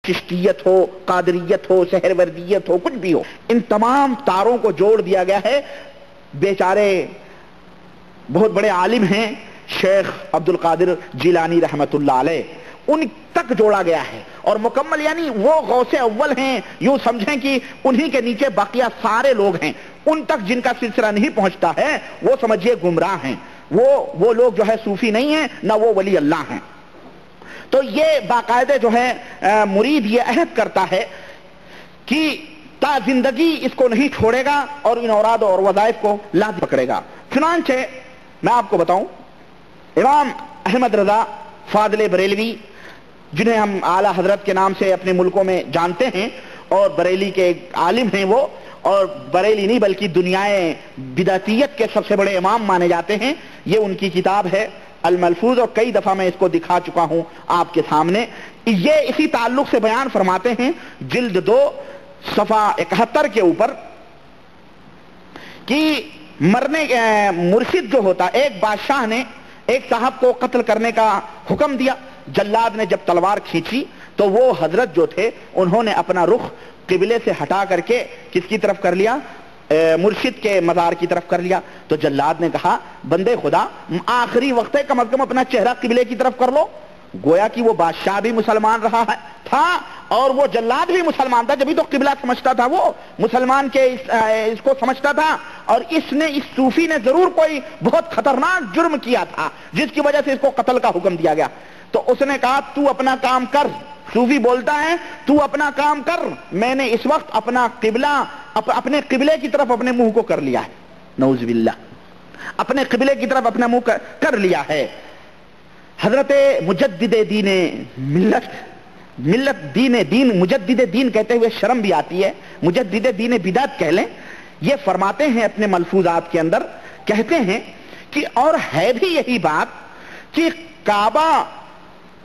چشتیت ہو، قادریت ہو، سہروردیت ہو، کچھ بھی ہو، ان تمام تاروں کو جوڑ دیا گیا ہے۔ بیچارے بہت بڑے عالم ہیں شیخ عبد القادر جیلانی رحمت اللہ علیہ، ان تک جوڑا گیا ہے، اور مکمل یعنی وہ غوث اول ہیں، یوں سمجھیں کہ انہی کے نیچے باقیہ سارے لوگ ہیں، ان تک جن کا سلسلہ نہیں پہنچتا ہے وہ سمجھیے گمراہ ہیں، وہ لوگ جو ہے صوفی نہیں ہیں، نہ وہ ولی اللہ ہیں۔ تو یہ باقاعدہ جو ہے مرید یہ عہد کرتا ہے کہ تا زندگی اس کو نہیں چھوڑے گا اور ان اوراد اور وظائف کو لازم پکڑے گا۔ چنانچہ میں آپ کو بتاؤں، امام احمد رضا فاضل بریلوی، جنہیں ہم اعلیٰ حضرت کے نام سے اپنے ملکوں میں جانتے ہیں، اور بریلی کے عالم ہیں وہ، اور بریلی نہیں بلکہ دنیائے بدعتیت کے سب سے بڑے امام مانے جاتے ہیں۔ یہ ان کی کتاب ہے الملفوظ، اور کئی دفعہ میں اس کو دکھا چکا ہوں آپ کے سامنے۔ یہ اسی تعلق سے بیان فرماتے ہیں جلد 2 صفحہ 71 کے اوپر کہ مرشد جو ہوتا، ایک بادشاہ نے ایک صاحب کو قتل کرنے کا حکم دیا، جلاد نے جب تلوار کھینچی تو وہ حضرت جو تھے انہوں نے اپنا رخ قبلے سے ہٹا کر کے کس کی طرف کر لیا؟ مرشد کے مزار کی طرف کر لیا۔ تو جلاد نے کہا بندے خدا آخری وقت ہے، کم از کم اپنا چہرہ قبلے کی طرف کر لو۔ گویا کہ وہ بادشاہ بھی مسلمان رہا تھا اور وہ جلاد بھی مسلمان تھا، جبھی تو قبلہ سمجھتا تھا، وہ مسلمان کے اس کو سمجھتا تھا، اور اس صوفی نے ضرور کوئی بہت خطرناک جرم کیا تھا جس کی وجہ سے اس کو قتل کا حکم دیا گیا۔ تو اس نے کہا تو اپنا کام کر، صوفی بولتا ہے تو اپنا کام کر، میں نے اس وقت اپنا قبلہ اپنے قبلے کی طرف اپنے منہ کو کر لیا ہے، نعوذ باللہ، اپنے قبلے کی طرف اپنا منہ کر لیا ہے۔ حضرت مجدد دین مجدد دین کہتے ہوئے شرم بھی آتی ہے، مجدد دین بدعت کہہ لیں۔ یہ فرماتے ہیں اپنے ملفوظات کے اندر، کہتے ہیں کہ اور ہے بھی یہی بات کہ کعبہ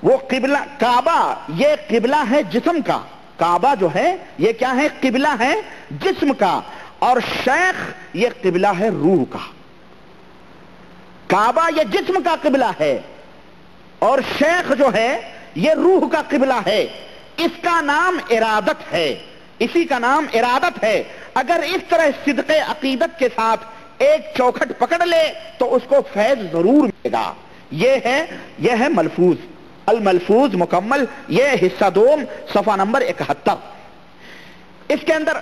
وہ قبلہ، کعبہ یہ قبلہ ہے جسم کا، کعبہ جو ہے یہ کیا ہے؟ قبلہ ہے جسم کا، اور شیخ یہ قبلہ ہے روح کا۔ کعبہ یہ جسم کا قبلہ ہے اور شیخ جو ہے یہ روح کا قبلہ ہے۔ اس کا نام ارادت ہے، اسی کا نام ارادت ہے۔ اگر اس طرح صدق عقیدت کے ساتھ ایک چوکھٹ پکڑ لے تو اس کو فیض ضرور ملے گا۔ یہ ہے ملفوظ، الملفوظ مکمل، یہ حصہ 2 صفحہ نمبر 71۔ اس کے اندر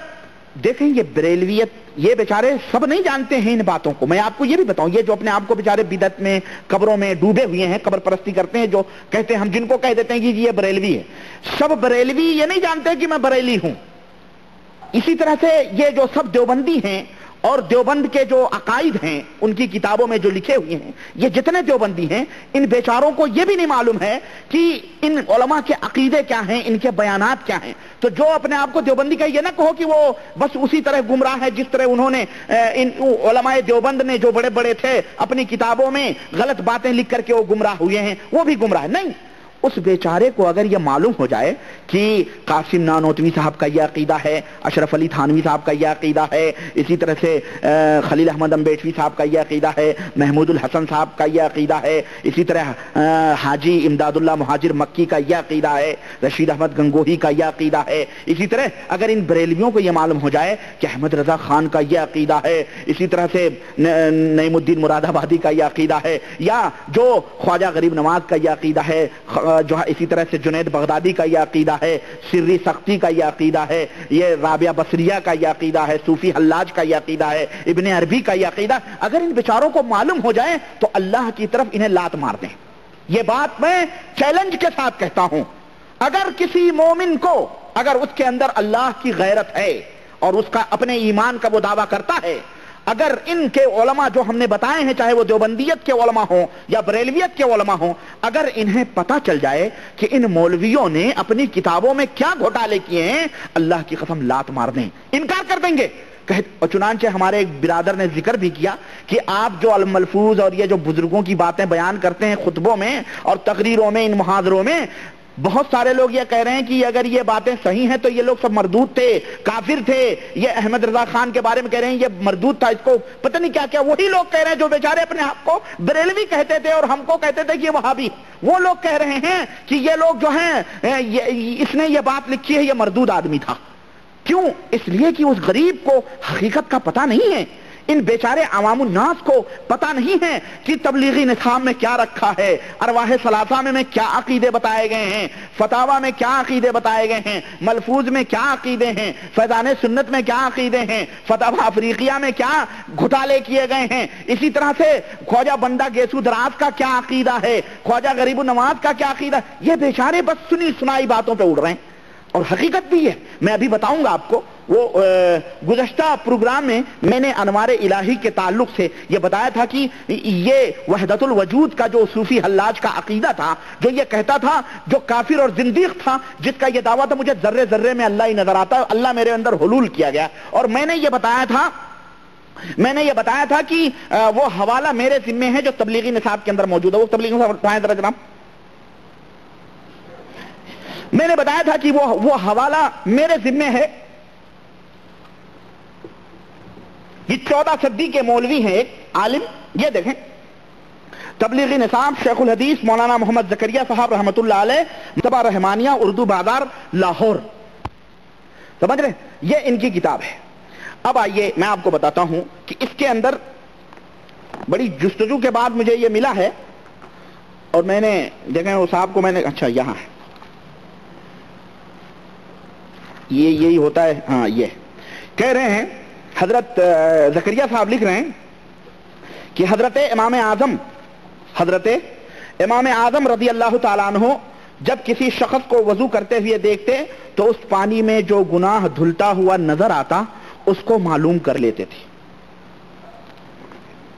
دیکھیں یہ بریلویت، یہ بیچارے سب نہیں جانتے ہیں ان باتوں کو۔ میں آپ کو یہ بھی بتاؤں، یہ جو اپنے آپ کو بیچارے بدعت میں قبروں میں ڈوبے ہوئے ہیں، قبر پرستی کرتے ہیں، جو کہتے ہیں ہم جن کو کہہ دیتے ہیں کہ یہ بریلوی ہے، سب بریلوی یہ نہیں جانتے کہ میں بریلی ہوں۔ اسی طرح سے یہ جو سب دیوبندی ہیں اور دیوبند کے جو عقائد ہیں ان کی کتابوں میں جو لکھے ہوئے ہیں، یہ جتنے دیوبندی ہیں ان بیچاروں کو یہ بھی نہیں معلوم ہے کہ ان علماء کے عقیدے کیا ہیں، ان کے بیانات کیا ہیں۔ تو جو اپنے آپ کو دیوبندی کا یہ نہ کہو کہ وہ بس اسی طرح گمراہ ہے جس طرح انہوں نے ان علماء دیوبند نے جو بڑے بڑے تھے اپنی کتابوں میں غلط باتیں لکھ کر کے وہ گمراہ ہوئے ہیں، وہ بھی گمراہ نہیں۔ اس بیچارے کو اگر یہ معلوم ہو جائے کہ قاسم نانوتوی صاحب کا یہ عقیدہ ہے، اشرف علی تھانوی صاحب کا یہ عقیدہ ہے، اسی طرح سے خلیل احمد امبیٹوی صاحب کا یہ عقیدہ ہے، محمود الحسن صاحب کا یہ عقیدہ ہے، اسی طرح حاجی امداد اللہ مہاجر مکی کا یہ عقیدہ ہے، رشید احمد گنگوہی کا یہ عقیدہ ہے، اسی طرح اگر ان بریلویوں کو یہ معلوم ہو جائے کہ احمد رضا خان کا یہ عقیدہ ہے، اسی طرح سے نعیم الدین مراد آبادی کا یہ عقیدہ ہے، یا جو خواجہ غریب نواز کا یہ عقیدہ ہے، جو اسی طرح سے جنید بغدادی کا یہ عقیدہ ہے، سری سختی کا یہ عقیدہ ہے، یہ رابعہ بصریہ کا یہ عقیدہ ہے، صوفی حلاج کا یہ عقیدہ ہے، ابن عربی کا یہ عقیدہ، اگر ان بیچاروں کو معلوم ہو جائے تو اللہ کی طرف انہیں لات مار دیں۔ یہ بات میں چیلنج کے ساتھ کہتا ہوں، اگر کسی مومن کو، اگر اس کے اندر اللہ کی غیرت ہے اور اس کا اپنے ایمان کا وہ دعویٰ کرتا ہے، اگر ان کے علماء جو ہم نے بتائے ہیں، چاہے وہ دیوبندیت کے علماء ہوں یا بریلویت کے علماء ہوں، اگر انہیں پتہ چل جائے کہ ان مولویوں نے اپنی کتابوں میں کیا گھوٹالے کیے ہیں، اللہ کی قسم لات مار دیں، انکار کر دیں گے۔ چنانچہ ہمارے ایک برادر نے ذکر بھی کیا کہ آپ جو الملفوظ اور یہ جو بزرگوں کی باتیں بیان کرتے ہیں خطبوں میں اور تقریروں میں، ان محاضروں میں، بہت سارے لوگ یہ کہہ رہے ہیں کہ اگر یہ باتیں صحیح ہیں تو یہ لوگ سب مردود تھے، کافر تھے. یہ احمد رضا خان کے بارے میں کہہ رہے ہیں یہ مردود تھا، اس کو پتہ نہیں کیا کیا. وہی لوگ کہہ رہے ہیں جو بیچارے اپنے آپ کو بریلوی کہتے تھے اور ہم کو کہتے تھے کہ یہ وہابی. وہ لوگ کہہ رہے ہیں کہ یہ لوگ جو ہیں اس نے یہ بات لکھی ہے یہ مردود آدمی تھا. کیوں؟ اس لیے کہ اس غریب کو حقیقت کا پتہ نہیں ہے. ان بیچارے عوام الناس کو پتہ نہیں ہے کہ تبلیغی نظام میں کیا رکھا ہے، ارواح ثلاثہ میں کیا عقیدے بتائے گئے ہیں، فتاوی میں کیا عقیدے بتائے گئے ہیں، ملفوظ میں کیا عقیدے ہیں، فیضان سنت میں کیا عقیدے ہیں، فتاوی افریقیہ میں کیا گھٹالے کیے گئے ہیں. اسی طرح سے خواجہ بندہ گیسو دراز کا کیا عقیدہ ہے، خواجہ غریب النواز کا کیا عقیدہ. یہ بیچارے بس سنی سنائی باتوں پہ اڑ رہے ہیں اور حقیقت بھی ہے. میں ابھی بتاؤں گا آپ کو. وہ گزشتہ پروگرام میں نے انوار الہی کے تعلق سے یہ بتایا تھا کہ یہ وحدت الوجود کا جو صوفی حلاج کا عقیدہ تھا، جو یہ کہتا تھا، جو کافر اور زندیق تھا، جس کا یہ دعویٰ تھا مجھے ذرے ذرے میں اللہ ہی نظر آتا ہے، اللہ میرے اندر حلول کیا گیا. اور میں نے یہ بتایا تھا کہ وہ حوالہ میرے ذمے ہے جو تبلیغی نصاب کے اندر موجود ہے. وہ تبلیغی نصاب اٹھائیں ذرا جناب. میں نے بتایا تھا کہ وہ حوالہ میرے ذمے ہے. یہ 14 صدی کے مولوی ہیں، ایک عالم، یہ دیکھیں تبلیغی نصاب شیخ الحدیث مولانا محمد زکریا صاحب رحمۃ اللہ علیہ، مکتبہ رحمانیہ، اردو بازار، لاہور. سمجھ رہے؟ یہ ان کی کتاب ہے. اب آئیے میں آپ کو بتاتا ہوں کہ اس کے اندر بڑی جستجو کے بعد مجھے یہ ملا ہے اور میں نے دیکھیں اس صاحب کو میں نے اچھا یہاں ہے یہی ہوتا ہے. ہاں یہ کہہ رہے ہیں حضرت زکریا صاحب لکھ رہے ہیں کہ حضرت امام اعظم رضی اللہ تعالیٰ عنہ جب کسی شخص کو وضو کرتے ہوئے دیکھتے تو اس پانی میں جو گناہ دھلتا ہوا نظر آتا اس کو معلوم کر لیتے تھے.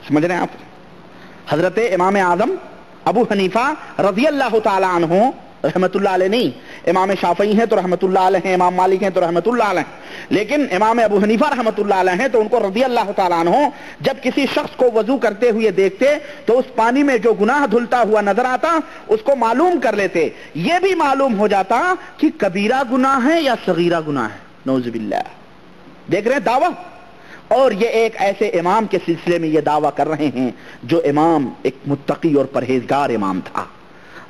سمجھ رہے ہیں آپ؟ حضرت امام اعظم ابو حنیفہ رضی اللہ تعالیٰ عنہ رحمت اللہ علیہ نہیں، امام شافعی ہیں تو رحمت اللہ علیہ ہیں، امام مالک ہیں تو رحمت اللہ علیہ، لیکن امام ابو حنیفہ رحمت اللہ علیہ ہیں تو ان کو رضی اللہ تعالیٰ عنہ جب کسی شخص کو وضو کرتے ہوئے دیکھتے تو اس پانی میں جو گناہ دھلتا ہوا نظر آتا اس کو معلوم کر لیتے. یہ بھی معلوم ہو جاتا کہ کبیرہ گناہ ہے یا صغیرہ گناہ ہے. نعوذ باللہ. دیکھ رہے ہیں دعویٰ. اور یہ ایک ایسے امام کے سلسلے میں یہ دعویٰ کر رہے ہیں جو امام ایک متقی اور پرہیزگار امام تھا.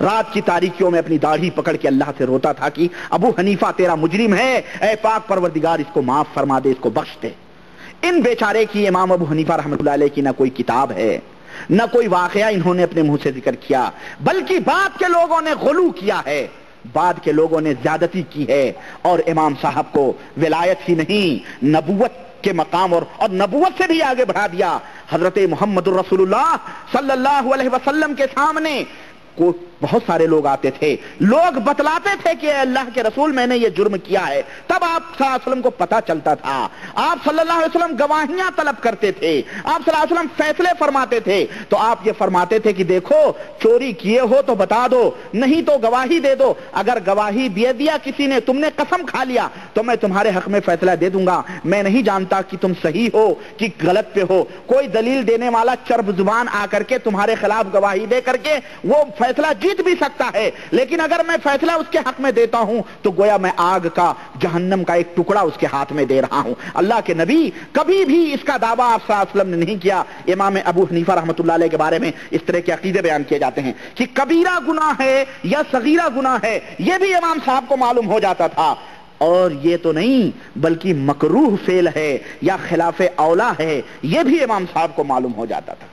رات کی تاریکیوں میں اپنی داڑھی پکڑ کے اللہ سے روتا تھا کہ ابو حنیفہ تیرا مجرم ہے، اے پاک پروردگار اس کو معاف فرما دے، اس کو بخش دے. ان بیچارے کی امام ابو حنیفہ رحمۃ اللہ علیہ کی نہ کوئی کتاب ہے نہ کوئی واقعہ انہوں نے اپنے منہ سے ذکر کیا، بلکہ بعد کے لوگوں نے غلو کیا ہے، بعد کے لوگوں نے زیادتی کی ہے اور امام صاحب کو ولایت ہی نہیں نبوت کے مقام اور نبوت سے بھی آگے بڑھا دیا. حضرت محمد الرسول اللہ صلی اللہ علیہ وسلم کے سامنے کو بہت سارے لوگ آتے تھے، لوگ بتلاتے تھے کہ اے اللہ کے رسول میں نے یہ جرم کیا ہے. تب آپ صلی اللہ علیہ وسلم کو پتہ چلتا تھا. آپ صلی اللہ علیہ وسلم گواہیاں طلب کرتے تھے، آپ صلی اللہ علیہ وسلم فیصلے فرماتے تھے. تو آپ یہ فرماتے تھے کہ دیکھو چوری کیے ہو تو بتا دو، نہیں تو گواہی دے دو. اگر گواہی دے دیا کسی نے، تم نے قسم کھا لیا تو میں تمہارے حق میں فیصلہ دے دوں گا. میں نہیں جانتا کہ تم صحیح ہو کہ غلط پہ ہو. کوئی دلیل دینے والا چرب زبان آ کر کے تمہارے خلاف گواہی دے کر کے وہ فیصلہ جیت بھی سکتا ہے، لیکن اگر میں فیصلہ اس کے حق میں دیتا ہوں تو گویا میں آگ کا، جہنم کا ایک ٹکڑا اس کے ہاتھ میں دے رہا ہوں. اللہ کے نبی کبھی بھی اس کا دعویٰ آپ صلی اللہ علیہ وسلم نے نہیں کیا. امام ابو حنیفہ رحمۃ اللہ علیہ کے بارے میں اس طرح کے عقیدے بیان کیے جاتے ہیں کہ کبیرہ گناہ ہے یا صغیرہ گناہ ہے، یہ بھی امام صاحب کو معلوم ہو جاتا تھا. اور یہ تو نہیں بلکہ مکروہ فعل ہے یا خلاف اولا ہے، یہ بھی امام صاحب کو معلوم ہو جاتا تھا.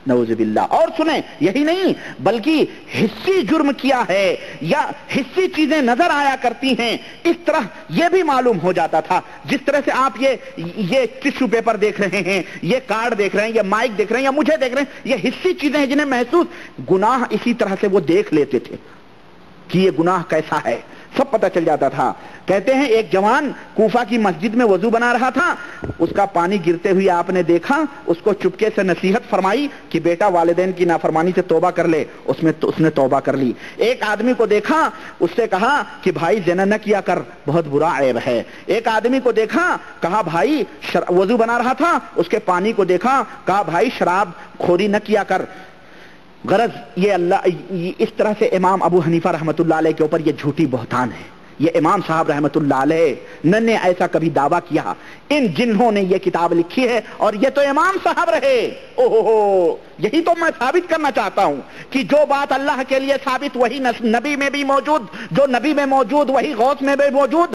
نعوذ باللہ. اور سنیں، یہی نہیں بلکہ حصی جرم کیا ہے یا حصی چیزیں نظر آیا کرتی ہیں، اس طرح یہ بھی معلوم ہو جاتا تھا. جس طرح سے آپ یہ ٹشو پیپر دیکھ رہے ہیں، یہ کارڈ دیکھ رہے ہیں، یہ مائک دیکھ رہے ہیں یا مجھے دیکھ رہے ہیں، یہ حصی چیزیں ہیں جنہیں محسوس گناہ اسی طرح سے وہ دیکھ لیتے تھے کہ یہ گناہ کیسا ہے، سب پتہ چل جاتا تھا. کہتے ہیں ایک جوان کوفہ کی مسجد میں وضو بنا رہا تھا، اس کا پانی گرتے ہوئے آپ نے دیکھا، اس کو چپکے سے نصیحت فرمائی کہ بیٹا والدین کی نافرمانی سے توبہ کر لے. اس نے توبہ کر لی. ایک آدمی کو دیکھا، اس سے کہا کہ بھائی زنا نہ کیا کر، بہت برا عیب ہے. ایک آدمی کو دیکھا، کہا بھائی وضو بنا رہا تھا، اس کے پانی کو دیکھا، کہا بھائی شراب خوری نہ کیا کر. غرض یہ اس طرح سے امام ابو حنیفہ رحمۃ اللہ علیہ کے اوپر یہ جھوٹی بہتان ہے. یہ امام صاحب رحمۃ اللہ علیہ نے ایسا کبھی دعویٰ کیا. ان جنہوں نے یہ کتاب لکھی ہے اور یہ تو امام صاحب رہے. یہی تو میں ثابت کرنا چاہتا ہوں کہ جو بات اللہ کے لیے ثابت وہی نبی میں بھی موجود، جو نبی میں موجود وہی غوث میں بھی موجود.